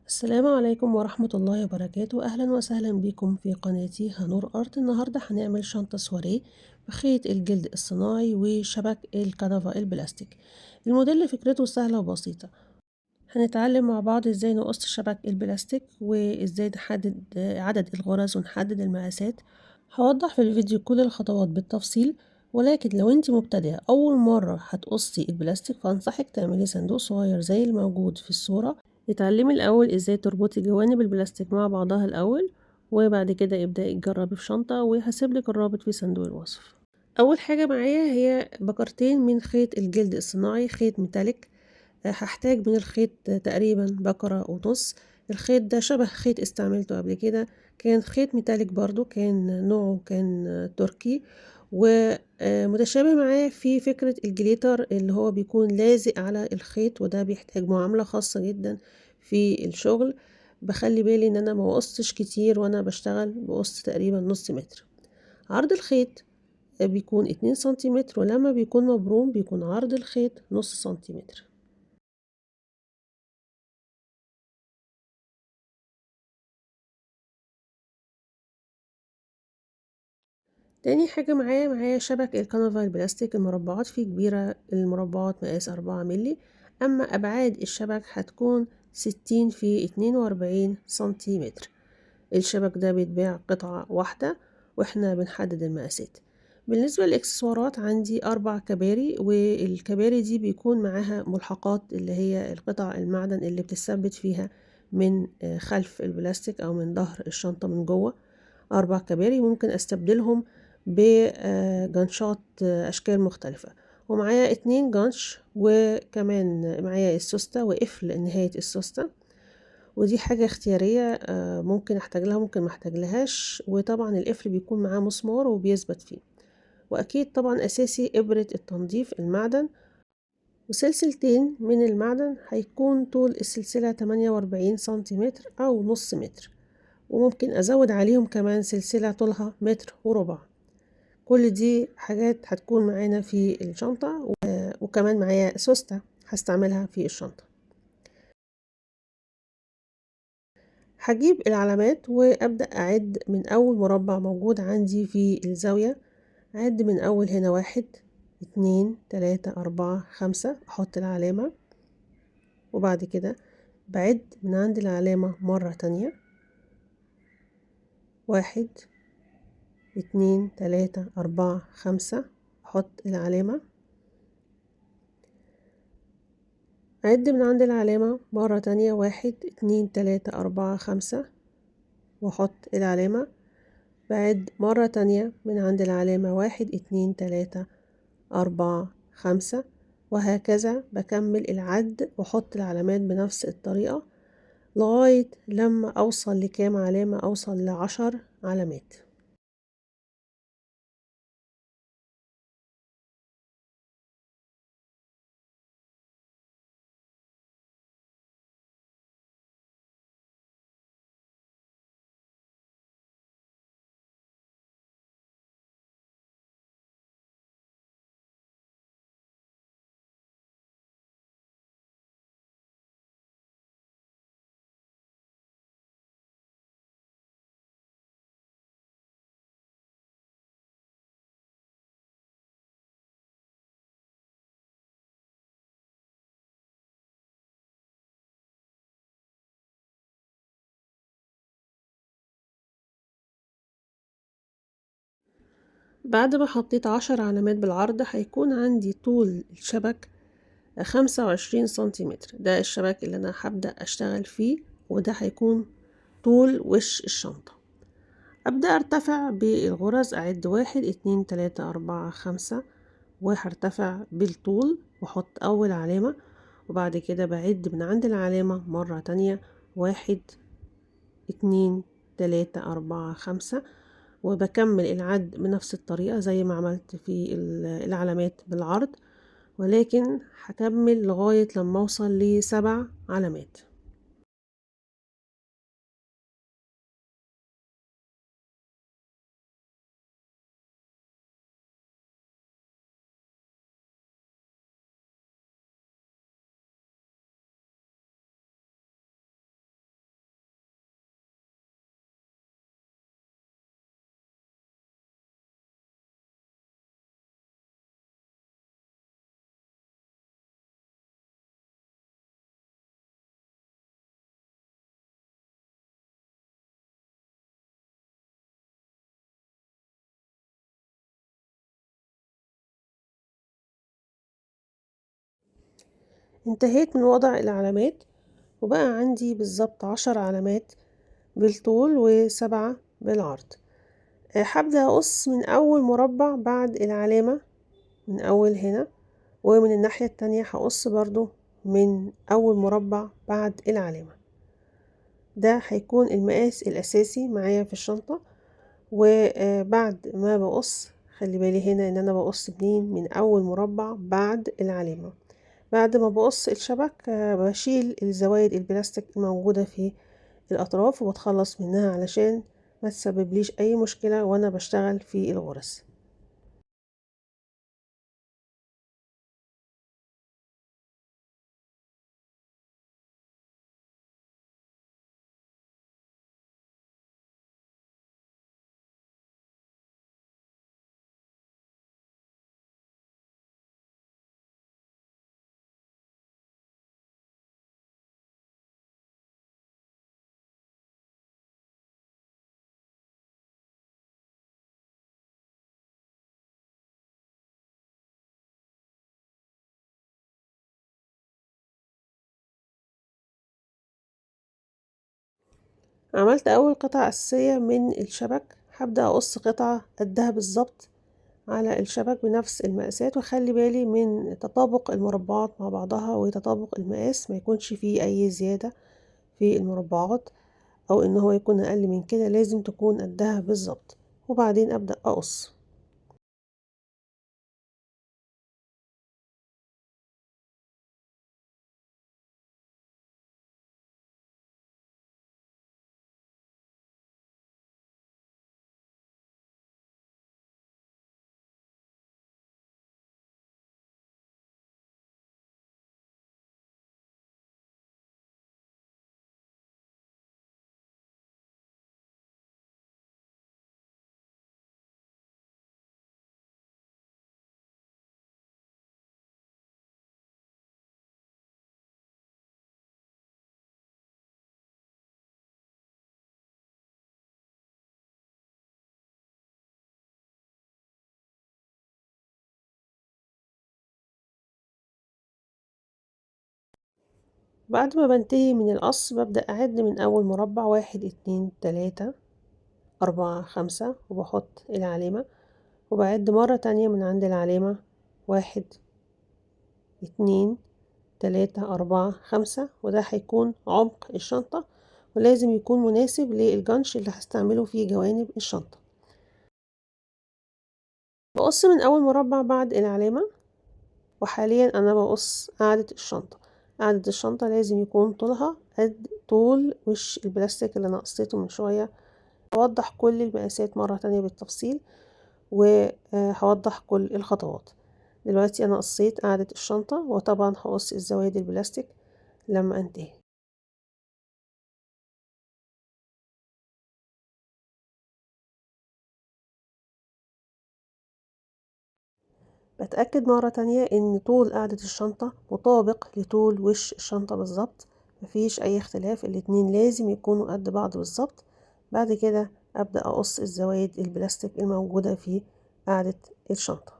السلام عليكم ورحمة الله وبركاته. أهلا وسهلا بكم في قناتي هنور أرت. النهاردة هنعمل شنطة سواريه بخيط الجلد الصناعي وشبك الكنفة البلاستيك. الموديل فكرته سهلة وبسيطة. هنتعلم مع بعض ازاي نقص شبك البلاستيك وازاي نحدد عدد الغرز ونحدد المقاسات. هوضح في الفيديو كل الخطوات بالتفصيل، ولكن لو انت مبتدئة أول مرة هتقصي البلاستيك فأنصحك تعملي صندوق صغير زي الموجود في الصورة. اتعلمي الأول ازاي تربطي جوانب البلاستيك مع بعضها الأول، وبعد كده ابدأي تجربي في شنطة، وهسيبلك الرابط في صندوق الوصف. أول حاجة معايا هي بكرتين من خيط الجلد الصناعي، خيط ميتاليك. هحتاج من الخيط تقريبا بكرة ونص. الخيط ده شبه خيط استعملته قبل كده، كان خيط ميتاليك برضو، كان نوعه كان تركي، ومتشابه معاه في فكرة الجليتر اللي هو بيكون لازق على الخيط، وده بيحتاج معاملة خاصة جدا في الشغل. بخلي بالي ان انا ما قصتش كتير وانا بشتغل، بقص تقريبا نص متر. عرض الخيط بيكون 2 سنتيمتر، ولما بيكون مبروم بيكون عرض الخيط نص سنتيمتر. تاني حاجة معايا شبك الكنفة البلاستيك المربعات، فيه كبيرة، المربعات مقاس 4 ملي، أما أبعاد الشبك هتكون 60 في 42 سنتيمتر. الشبك ده بيتباع قطعة واحدة، واحنا بنحدد المقاسات. بالنسبة للإكسسوارات عندي 4 كباري، والكباري دي بيكون معاها ملحقات اللي هي القطع المعدن اللي بتثبت فيها من خلف البلاستيك أو من ظهر الشنطة من جوه. 4 كباري ممكن استبدلهم بجنشات اشكال مختلفة. ومعايا 2 جنش، وكمان معايا السوستة وقفل نهاية السوستة، ودي حاجة اختيارية، ممكن احتاج لها ممكن ما احتاج لهاش. وطبعا القفل بيكون معاه مسمار وبيثبت فيه. واكيد طبعا اساسي ابرة التنظيف المعدن، وسلسلتين من المعدن. هيكون طول السلسلة 48 سنتيمتر او نص متر، وممكن ازود عليهم كمان سلسلة طولها متر وربع. كل دي حاجات هتكون معانا في الشنطة، وكمان معايا سوستة هستعملها في الشنطة. هجيب العلامات وابدأ اعد من اول مربع موجود عندي في الزاوية. اعد من اول هنا 1 2 3 4 5، احط العلامة، وبعد كده بعد من عند العلامة مرة تانية. 1 2 3 4 5، احط العلامة، أعد من عند العلامة مرة تانية. 1 2 3 4 5، وأحط العلامة. بعد مرة تانية من عند العلامة 1 2 3 4 5، وهكذا بكمل العد وأحط العلامات بنفس الطريقة لغاية لما أوصل لكام علامة، أوصل ل10 علامات. بعد ما حطيت 10 علامات بالعرض هيكون عندي طول الشبك 25 سنتيمتر. ده الشبك اللي أنا هبدأ أشتغل فيه، وده هيكون طول وش الشنطة. أبدأ أرتفع بالغرز، أعد 1 2 3 4 5، وهرتفع بالطول وأحط أول علامة، وبعد كده بعد من عند العلامة مرة تانية. 1 2 3 4 5، وبكمل العد بنفس الطريقة زي ما عملت في العلامات بالعرض، ولكن هكمل لغاية لما أوصل ل7 علامات. انتهيت من وضع العلامات، وبقى عندي بالظبط 10 علامات بالطول و7 بالعرض. هبدأ أقص من أول مربع بعد العلامة، من أول هنا، ومن الناحية التانية هقص برضو من أول مربع بعد العلامة. ده هيكون المقاس الأساسي معايا في الشنطة. وبعد ما بقص، خلي بالي هنا ان انا بقص منين، من اول مربع بعد العلامة. بعد ما بقص الشبك بشيل الزوايد البلاستيك الموجودة في الاطراف وبتخلص منها علشان ما تسببليش اي مشكلة وانا بشتغل في الغرز. عملت اول قطعة اساسية من الشبك، هبدأ اقص قطعة قدها بالظبط على الشبك بنفس المقاسات، وخلي بالي من تطابق المربعات مع بعضها وتطابق المقاس، ما يكونش فيه اي زيادة في المربعات او ان هو يكون اقل من كده، لازم تكون قدها بالظبط. وبعدين ابدأ اقص. بعد ما بنتهي من القص ببدأ اعد من اول مربع، 1 2 3 4 5، وبحط العلامة، وبعد مرة تانية من عند العلامة، 1 2 3 4 5، وده هيكون عمق الشنطة، ولازم يكون مناسب للجنش اللي هستعمله في جوانب الشنطة. بقص من أول مربع بعد العلامة، وحاليا أنا بقص قاعدة الشنطة. قاعدة الشنطة لازم يكون طولها قد طول وش البلاستيك اللي أنا قصيته من شوية. هوضح كل المقاسات مرة تانية بالتفصيل، وهوضح كل الخطوات. دلوقتي أنا قصيت قاعدة الشنطة، وطبعا هقص الزوايد البلاستيك لما انتهي. بتأكد مرة تانية ان طول قاعدة الشنطة مطابق لطول وش الشنطة بالظبط، مفيش اي اختلاف، الاتنين لازم يكونوا قد بعض بالظبط. بعد كده ابدأ اقص الزوايد البلاستيك الموجودة في قاعدة الشنطة.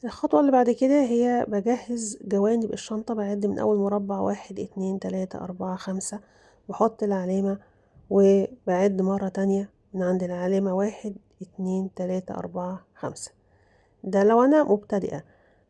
الخطوة اللي بعد كده هي بجهز جوانب الشنطة. بعد من أول مربع، 1 2 3 4 5، بحط العلامة، وبعد مرة تانية من عند العلامة، 1 2 3 4 5. ده لو أنا مبتدئة.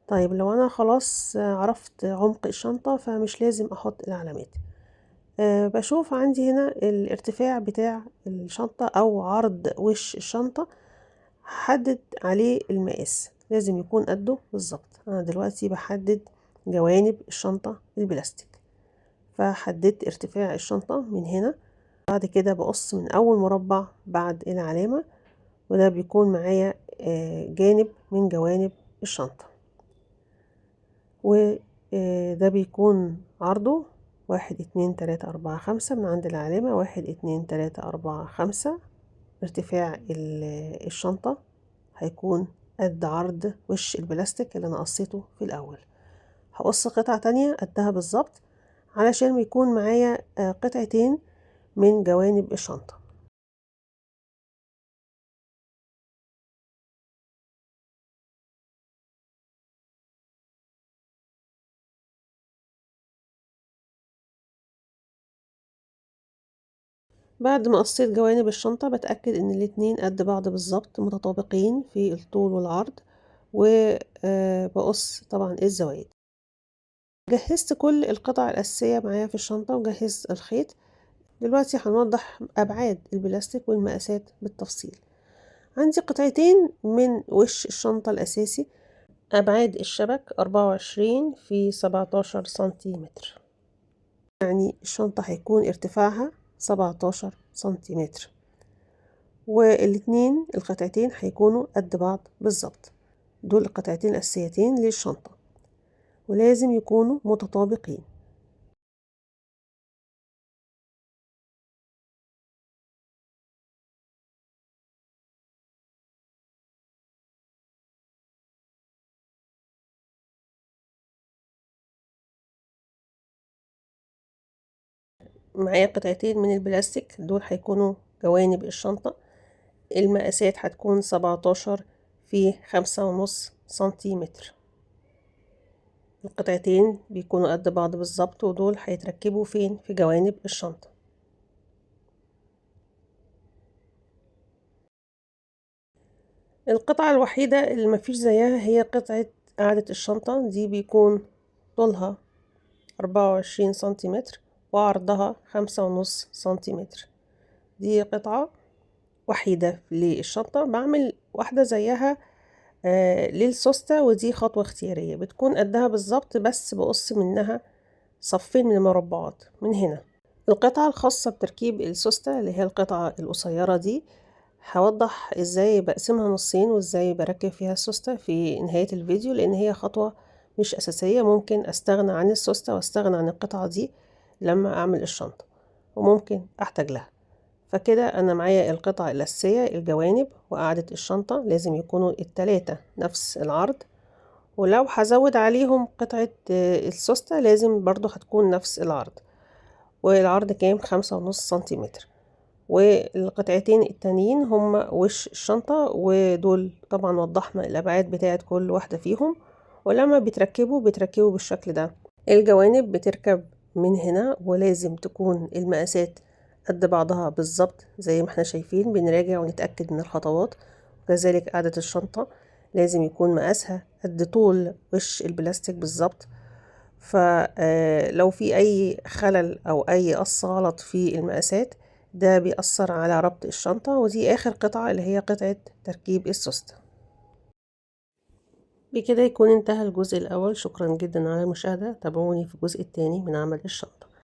طيب لو أنا خلاص عرفت عمق الشنطة فمش لازم أحط العلامات. بشوف عندي هنا الارتفاع بتاع الشنطة أو عرض وش الشنطة، هحدد عليه المقاس، لازم يكون قده بالظبط. انا دلوقتي بحدد جوانب الشنطة البلاستيك، فحددت ارتفاع الشنطة من هنا. بعد كده بقص من اول مربع بعد العلامة، وده بيكون معايا جانب من جوانب الشنطة، وده بيكون عرضه 1 2 3 4 5 من عند العلامة. 1 2 3 4 5 ارتفاع الشنطة هيكون قد عرض وش البلاستيك اللي انا قصيته في الاول. هقص قطعة تانية قدها بالظبط علشان يكون معايا قطعتين من جوانب الشنطة. بعد ما قصيت جوانب الشنطة بتأكد ان الاتنين قد بعض بالظبط متطابقين في الطول والعرض، وبقص طبعا الزوايد. جهزت كل القطع الأساسية معايا في الشنطة وجهزت الخيط. دلوقتي هنوضح أبعاد البلاستيك والمقاسات بالتفصيل. عندي قطعتين من وش الشنطة الأساسي، أبعاد الشبك 24 في 17 سنتيمتر، يعني الشنطة هيكون ارتفاعها 17 سنتيمتر، والاتنين القطعتين هيكونوا قد بعض بالظبط. دول القطعتين الأساسيتين للشنطة ولازم يكونوا متطابقين. معايا قطعتين من البلاستيك، دول هيكونوا جوانب الشنطة. المقاسات هتكون 17 في 5.5 سنتيمتر. القطعتين بيكونوا قد بعض بالظبط، ودول هيتركبوا فين؟ في جوانب الشنطة. القطعة الوحيدة اللي مفيش زيها هي قطعة قاعدة الشنطة، دي بيكون طولها 24 سنتيمتر وعرضها 5.5 سنتيمتر. دي قطعة وحيدة للشنطة. بعمل واحدة زيها للسوستة، ودي خطوة اختيارية بتكون قدها بالظبط، بس بقص منها صفين من المربعات من هنا. القطعة الخاصة بتركيب السوستة اللي هي القطعة القصيرة دي هوضح ازاي بقسمها نصين وازاي بركب فيها السوستة في نهاية الفيديو، لان هي خطوة مش اساسية. ممكن استغنى عن السوستة واستغنى عن القطعة دي لما اعمل الشنطة، وممكن احتاج لها. فكده انا معايا القطعة الاساسية، الجوانب وقاعدة الشنطة لازم يكونوا التلاتة نفس العرض، ولو هزود عليهم قطعة السوستة لازم برضو هتكون نفس العرض. والعرض كام؟ 5.5 سنتيمتر. والقطعتين التانيين هما وش الشنطة، ودول طبعا وضحنا الأبعاد بتاعت كل واحدة فيهم. ولما بتركبوا بالشكل ده. الجوانب بتركب من هنا، ولازم تكون المقاسات قد بعضها بالظبط زي ما احنا شايفين. بنراجع ونتأكد من الخطوات. وكذلك قاعدة الشنطة لازم يكون مقاسها قد طول وش البلاستيك بالظبط. فلو في أي خلل أو أي قص غلط في المقاسات ده بيأثر على ربط الشنطة. ودي آخر قطعة اللي هي قطعة تركيب السوستة. بكده يكون انتهى الجزء الأول. شكرا جدا على المشاهدة. تابعوني في الجزء الثاني من عمل الشنطة.